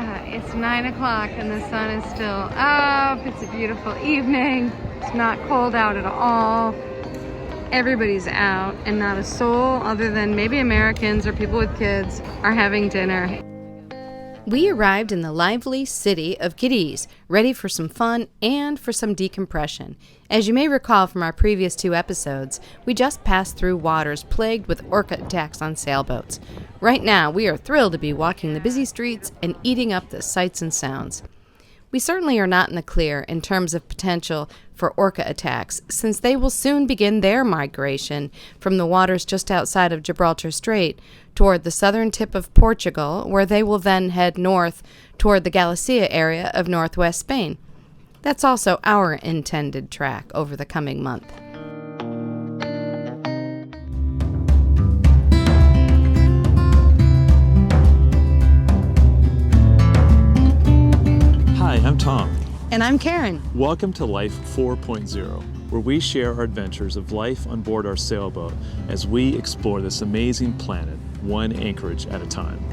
It's 9 o'clock and the sun is still up. It's a beautiful evening. It's not cold out at all. Everybody's out and not a soul other than maybe Americans or people with kids are having dinner. We arrived in the lively city of Cadiz, ready for some fun and for some decompression. As you may recall from our previous 2 episodes, we just passed through waters plagued with orca attacks on sailboats. Right now, we are thrilled to be walking the busy streets and eating up the sights and sounds. We certainly are not in the clear in terms of potential for orca attacks, since they will soon begin their migration from the waters just outside of Gibraltar Strait toward the southern tip of Portugal, where they will then head north toward the Galicia area of northwest Spain. That's also our intended track over the coming month. Hi, I'm Tom. And I'm Karen. Welcome to Life 4.0, where we share our adventures of life on board our sailboat as we explore this amazing planet, one anchorage at a time.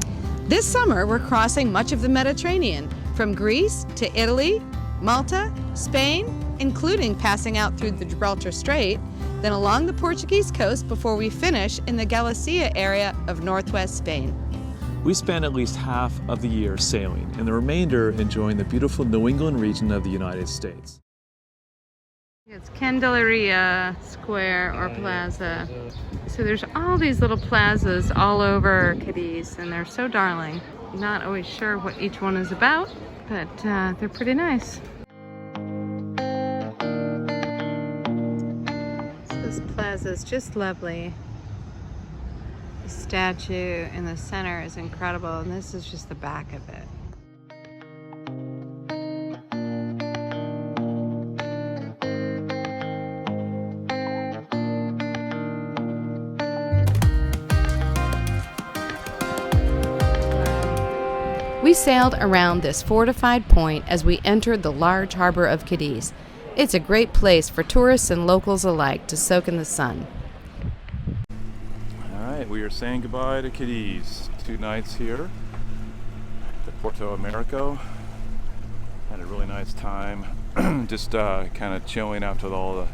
This summer, we're crossing much of the Mediterranean, from Greece to Italy, Malta, Spain, including passing out through the Gibraltar Strait, then along the Portuguese coast before we finish in the Galicia area of northwest Spain. We spend at least half of the year sailing, and the remainder enjoying the beautiful New England region of the United States. It's Candelaria Square or Plaza. So there's all these little plazas all over Cadiz, and they're so darling. Not always sure what each one is about, but they're pretty nice. So this plaza is just lovely. The statue in the center is incredible, and this is just the back of it. We sailed around this fortified point as we entered the large harbor of Cadiz. It's a great place for tourists and locals alike to soak in the sun. All right, we are saying goodbye to Cadiz. 2 nights here at Puerto Americo. Had a really nice time. Just kind of chilling after all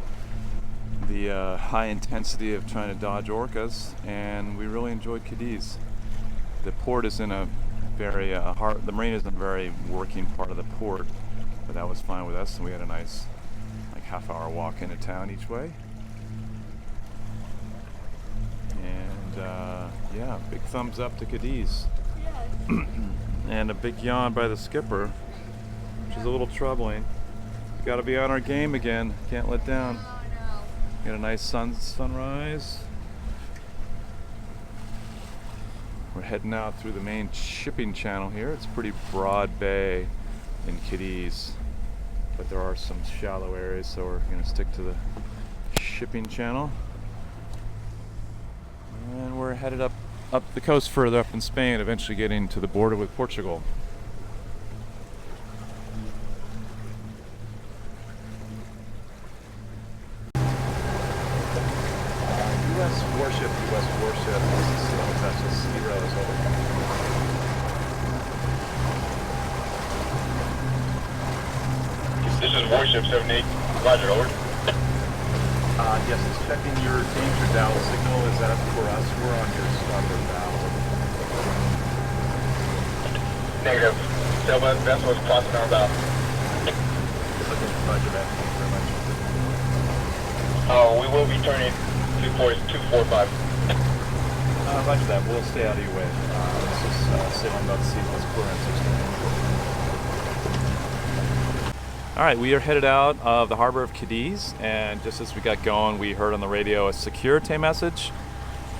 the high intensity of trying to dodge orcas, and we really enjoyed Cadiz. The port is in a very the marina is in a very working part of the port, but that was fine with us, and we had a nice half-hour walk into town each way. And yeah, big thumbs up to Cadiz. And a big yawn by the skipper, which is a little troubling. Got to be on our game again, can't let down. Got a nice sunrise. We're heading out through the main shipping channel here. It's a pretty broad bay in Cadiz, but there are some shallow areas, so we're going to stick to the shipping channel. And we're headed up the coast further up in Spain, eventually getting to the border with Portugal. U.S. warship. This is that's Sture, over. This is warship 78. Roger, over. Yes, it's checking your danger dial signal. Is that for us? We're on your starboard bow. Negative. Sailboat vessel is crossing our bow. Roger that. Thank you very much. We will be turning 245. Roger that. We'll stay out of your way. Let's just sit on about the seat. Let's clear in 16. All right, we are headed out of the harbor of Cadiz, and just as we got going, we heard on the radio a security message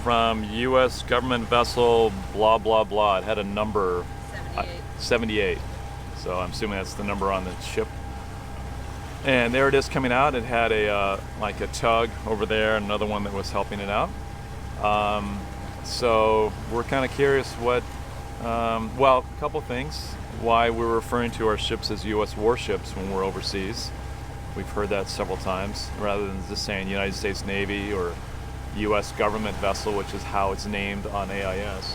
from U.S. government vessel blah blah blah. It had a number 78. So I'm assuming that's the number on the ship. And there it is coming out. It had a tug over there, another one that was helping it out. So we're kind of curious what. A couple things. Why we're referring to our ships as U.S. warships when we're overseas. We've heard that several times, rather than just saying United States Navy or U.S. government vessel, which is how it's named on AIS.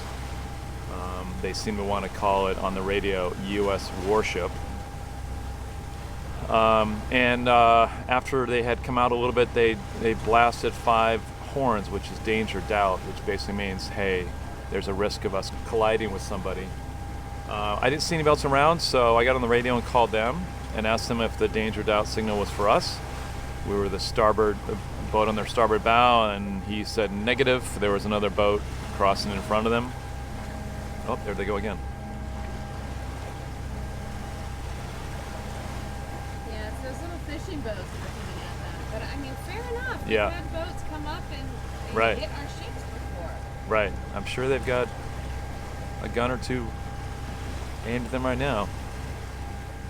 They seem to want to call it on the radio U.S. warship. After they had come out a little bit, they blasted 5 horns, which is danger doubt, which basically means, hey, there's a risk of us colliding with somebody. I didn't see any boats around, so I got on the radio and called them and asked them if the danger doubt signal was for us. We were the boat on their starboard bow, and he said negative. There was another boat crossing in front of them. Oh, there they go again. Yeah, it's those little fishing boats that are coming at them. But I mean, fair enough. Yeah. We've had boats come up and Right. hit our ships before. Right. I'm sure they've got a gun or two aimed at them right now,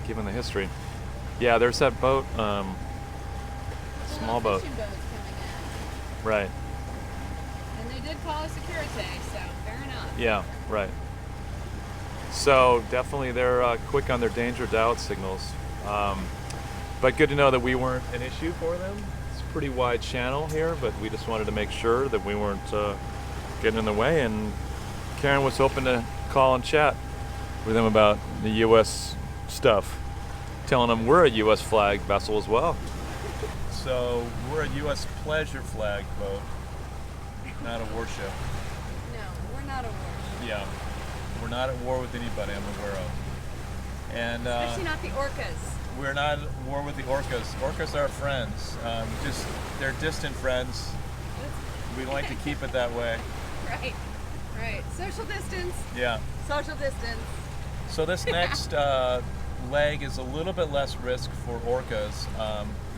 given the history. Yeah, there's that boat, small boat. Fishing boats coming in. Right. And they did call us security, so fair enough. Yeah, right. So definitely they're quick on their danger doubt signals. But good to know that we weren't an issue for them. It's a pretty wide channel here, but we just wanted to make sure that we weren't getting in the way. And Karen was hoping to call and chat with them about the U.S. stuff, telling them we're a U.S. flag vessel as well. So we're a U.S. pleasure flag boat, not a warship. No, we're not a warship. Yeah, we're not at war with anybody I'm aware of. And Especially not the orcas. we're not at war with the orcas. Orcas are friends, just they're distant friends. We like to keep it that way. Right, right. Social distance. Yeah. Social distance. So this next leg is a little bit less risk for orcas,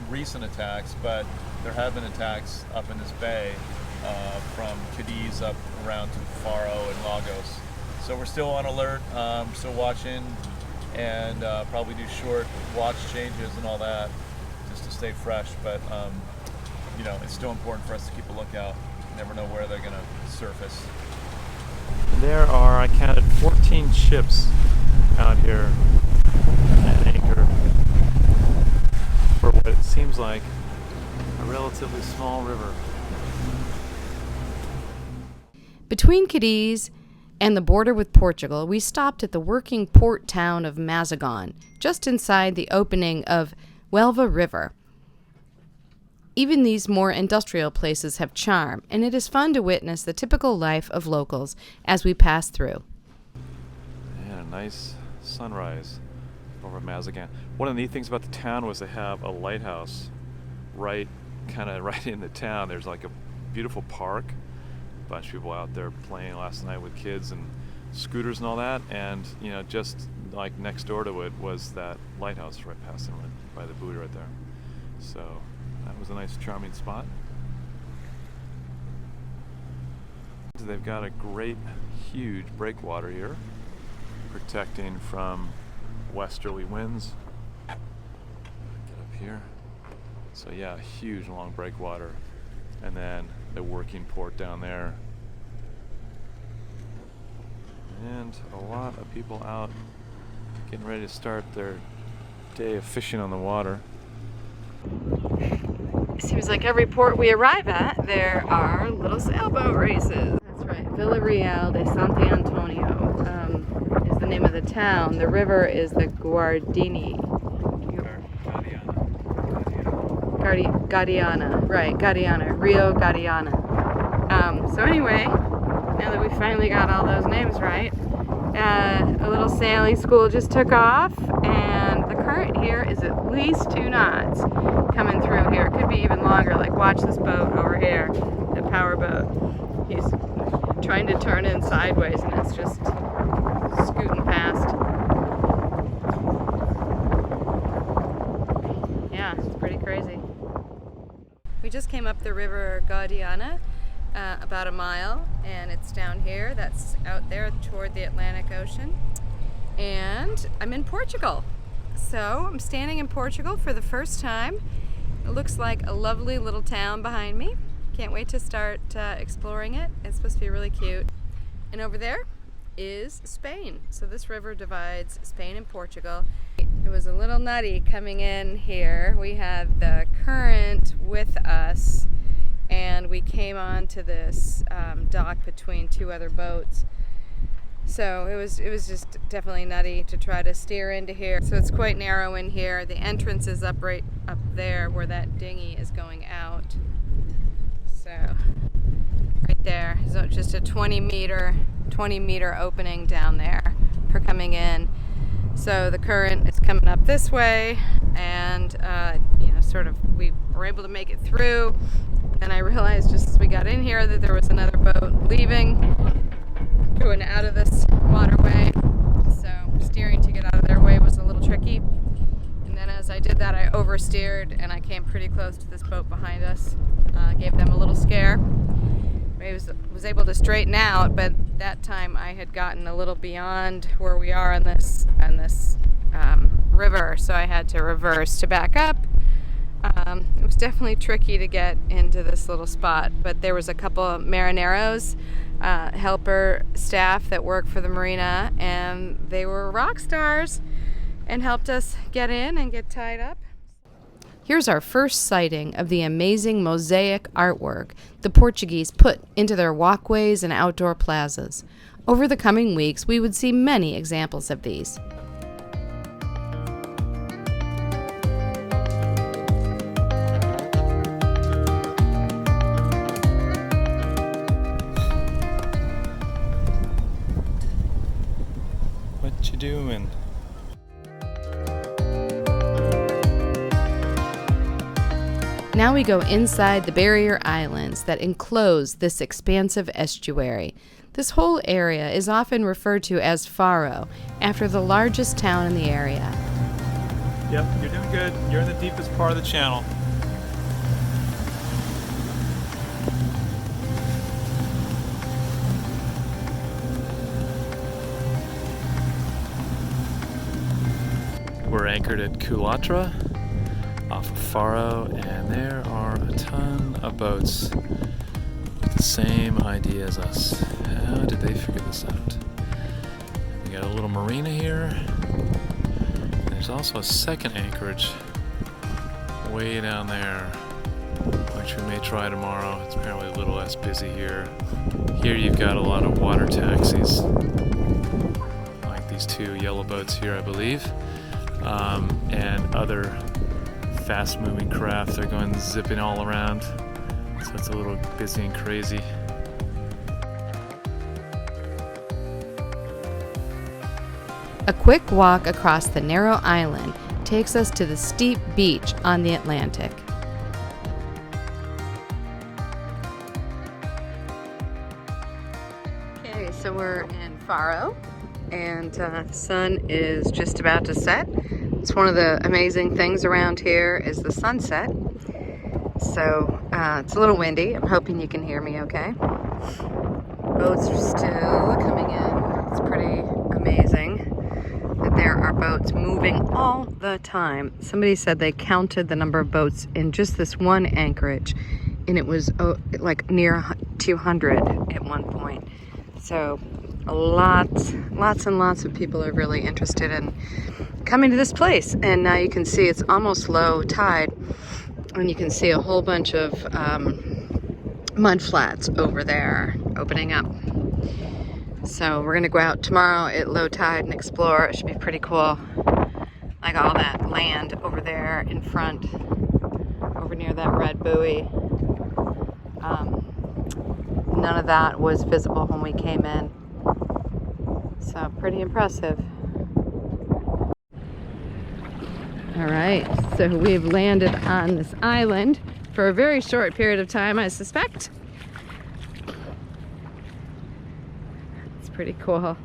recent attacks, but there have been attacks up in this bay from Cadiz up around to Faro and Lagos. So we're still on alert, still watching, and probably do short watch changes and all that just to stay fresh. But you know, it's still important for us to keep a lookout. You never know where they're going to surface. There are, I counted 14 ships out here at anchor for what it seems like a relatively small river. Between Cadiz and the border with Portugal, we stopped at the working port town of Mazagon, just inside the opening of Huelva River. Even these more industrial places have charm, and it is fun to witness the typical life of locals as we pass through. And a nice sunrise over Mazagan. One of the neat things about the town was they have a lighthouse right in the town. There's like a beautiful park, a bunch of people out there playing last night with kids and scooters and all that, and you know, just like next door to it was that lighthouse right past them, right by the buoy right there. So that was a nice charming spot. They've got a great huge breakwater here protecting from westerly winds. Get up here. So yeah, huge long breakwater, and then the working port down there, and a lot of people out getting ready to start their day of fishing on the water. Seems like every port we arrive at, there are little sailboat races. That's right. Villarreal de Santo Antonio is the name of the town. The river is the Guadiana. Guadiana. Right, Guadiana. Rio Guadiana. So anyway, now that we finally got all those names right, a little sailing school just took off, and the current here is at least 2 knots coming through here. It could be even longer. Like, watch this boat over here, the power boat. He's trying to turn in sideways, and it's just scooting past. Yeah, it's pretty crazy. We just came up the river Guadiana, about a mile, and it's down here. That's out there toward the Atlantic Ocean. And I'm in Portugal. So I'm standing in Portugal for the first time. It looks like a lovely little town behind me. Can't wait to start exploring it. It's supposed to be really cute. And over there is Spain. So this river divides Spain and Portugal. It was a little nutty coming in here. We had the current with us, and we came onto this dock between 2 other boats. So it was just definitely nutty to try to steer into here. So it's quite narrow in here. The entrance is right up there where that dinghy is going out. So right there, so just a 20 meter opening down there for coming in. So the current is coming up this way, and sort of we were able to make it through. And I realized just as we got in here that there was another boat leaving, going out of this waterway. So steering to get out of their way was a little tricky. And then as I did that, I oversteered and I came pretty close to this boat behind us. Gave them a little scare. I was able to straighten out, but that time I had gotten a little beyond where we are on this river, so I had to reverse to back up. It was definitely tricky to get into this little spot, but there was a couple of marineros, helper staff that work for the marina, and they were rock stars and helped us get in and get tied up. Here's our first sighting of the amazing mosaic artwork the Portuguese put into their walkways and outdoor plazas. Over the coming weeks, we would see many examples of these. What you doing? Now we go inside the barrier islands that enclose this expansive estuary. This whole area is often referred to as Faro, after the largest town in the area. Yep, you're doing good. You're in the deepest part of the channel. We're anchored at Culatra off of Faro, and there are a ton of boats with the same idea as us. How did they figure this out? We got a little marina here. There's also a second anchorage way down there, which we may try tomorrow. It's apparently a little less busy here. Here you've got a lot of water taxis, like these two yellow boats here, I believe, and other fast-moving craft. They're going zipping all around, so it's a little busy and crazy. A quick walk across the narrow island takes us to the steep beach on the Atlantic. Okay, so we're in Faro, and the sun is just about to set. It's one of the amazing things around here is the sunset. So it's a little windy. I'm hoping you can hear me okay. Boats are still coming in. It's pretty amazing that there are boats moving all the time. Somebody said they counted the number of boats in just this one anchorage, and it was like near 200 at one point. So lots and lots of people are really interested in coming to this place. And now you can see it's almost low tide, and you can see a whole bunch of mud flats over there opening up. So we're gonna go out tomorrow at low tide and explore. It should be pretty cool. Like all that land over there in front, over near that red buoy. None of that was visible when we came in. So pretty impressive. All right, so we've landed on this island for a very short period of time, I suspect. It's pretty cool.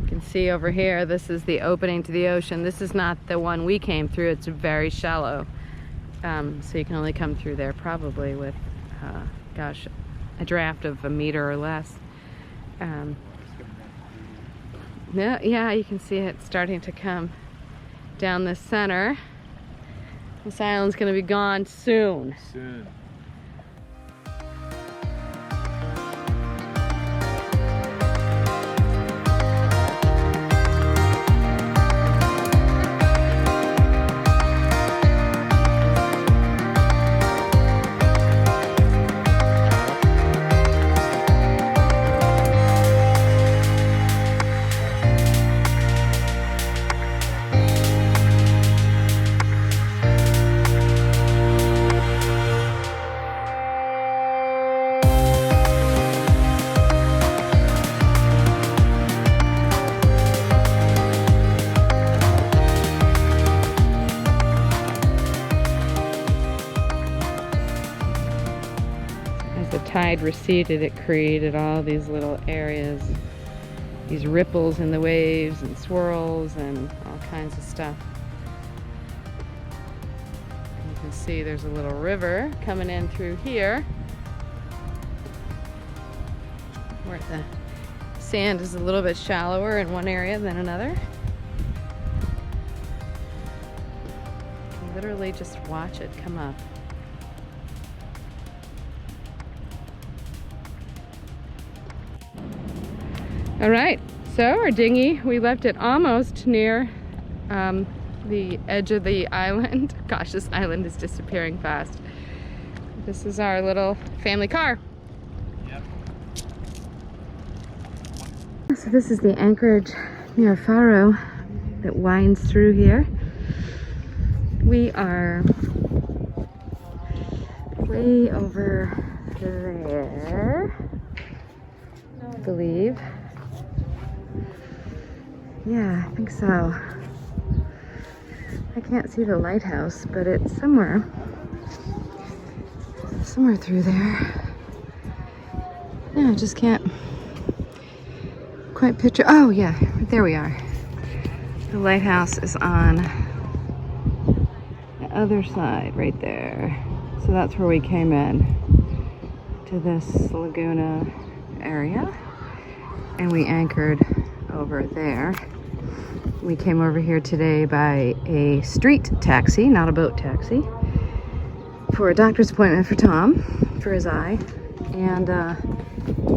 You can see over here, this is the opening to the ocean. This is not the one we came through. It's very shallow. So you can only come through there probably with, gosh, a draft of a meter or less. Yeah, you can see it starting to come down the center. This island's gonna be gone soon. tide receded, it created all these little areas, these ripples in the waves and swirls and all kinds of stuff. You can see there's a little river coming in through here where the sand is a little bit shallower in one area than another. You can literally just watch it come up. All right, so our dinghy, we left it almost near the edge of the island. Gosh, this island is disappearing fast. This is our little family car. Yep. So this is the anchorage near Faro that winds through here. We are way over there, I believe. Yeah, I think so. I can't see the lighthouse, but it's somewhere through there. Yeah, I just can't quite picture. Oh yeah, there we are. The lighthouse is on the other side right there. So that's where we came in, to this Laguna area, and we anchored over there. We came over here today by a street taxi, not a boat taxi, for a doctor's appointment for Tom, for his eye. And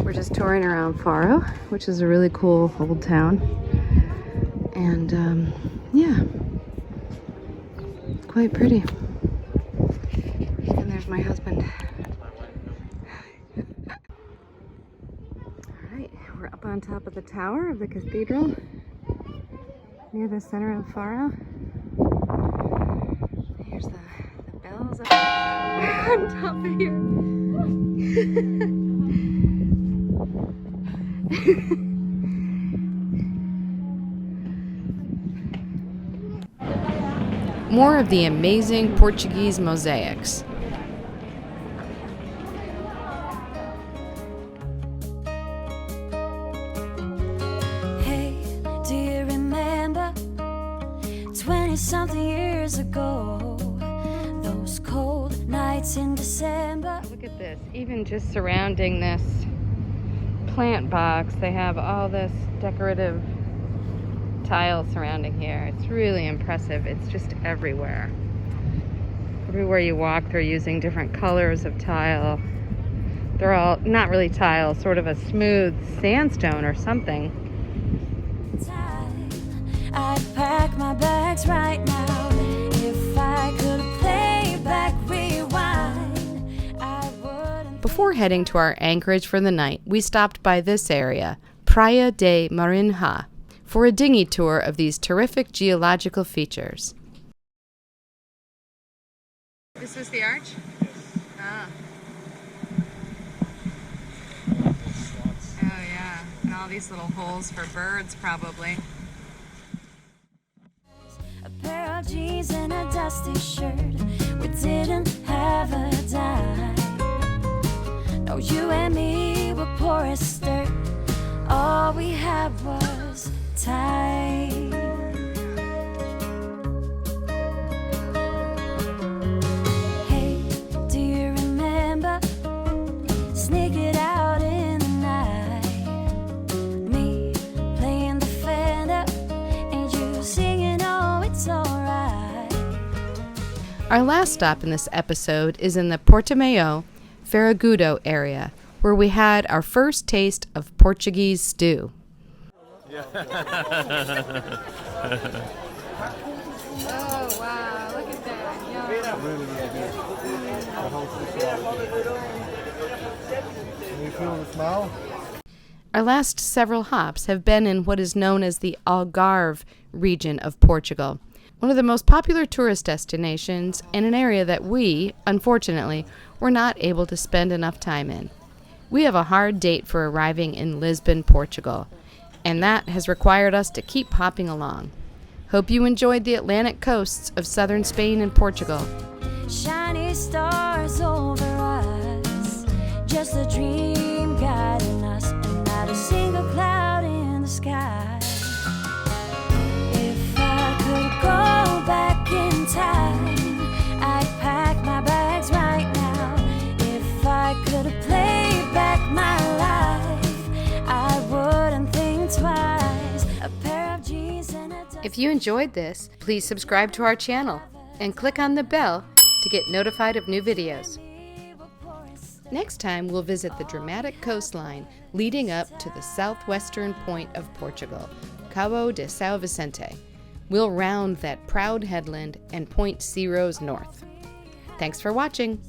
we're just touring around Faro, which is a really cool old town. And yeah, quite pretty. And there's my husband. All right, we're up on top of the tower of the cathedral, near the center of Faro. Here's the bells up on top of here. More of the amazing Portuguese mosaics. Something years ago, those cold nights in December. Look at this, even just surrounding this plant box, they have all this decorative tile surrounding here. It's really impressive. It's just everywhere. Everywhere you walk, they're using different colors of tile. They're all not really tile, sort of a smooth sandstone or something. I'd pack my bags right now. If I could play back, rewind, I wouldn't. Before heading to our anchorage for the night, we stopped by this area, Praia de Marinha, for a dinghy tour of these terrific geological features. This is the arch? Yes. Ah. Oh yeah, and all these little holes for birds probably. A pair of jeans and a dusty shirt. We didn't have a dime. No, you and me were poor as dirt. All we had was time. Hey, do you remember sneaking out in the night? Me playing the Fender and you singing, oh, it's alright. Our last stop in this episode is in the Portimao, Faragudo area, where we had our first taste of Portuguese stew. Oh wow, look at that. Really, really good. The whole Can you feel the smell? Our last several hops have been in what is known as the Algarve region of Portugal, one of the most popular tourist destinations and an area that we, unfortunately, were not able to spend enough time in. We have a hard date for arriving in Lisbon, Portugal, and that has required us to keep hopping along. Hope you enjoyed the Atlantic coasts of southern Spain and Portugal. Shiny stars over us. just a dream guiding us, and not a single cloud in the sky. If I could go back in time, I'd pack my bags right now. If I could play back my life, I wouldn't think twice. A pair of jeans and a If you enjoyed this, please subscribe to our channel and click on the bell to get notified of new videos. Next time, we'll visit the dramatic coastline leading up to the southwestern point of Portugal, Cabo de São Vicente. We'll round that proud headland and point Zero's north. Thanks for watching.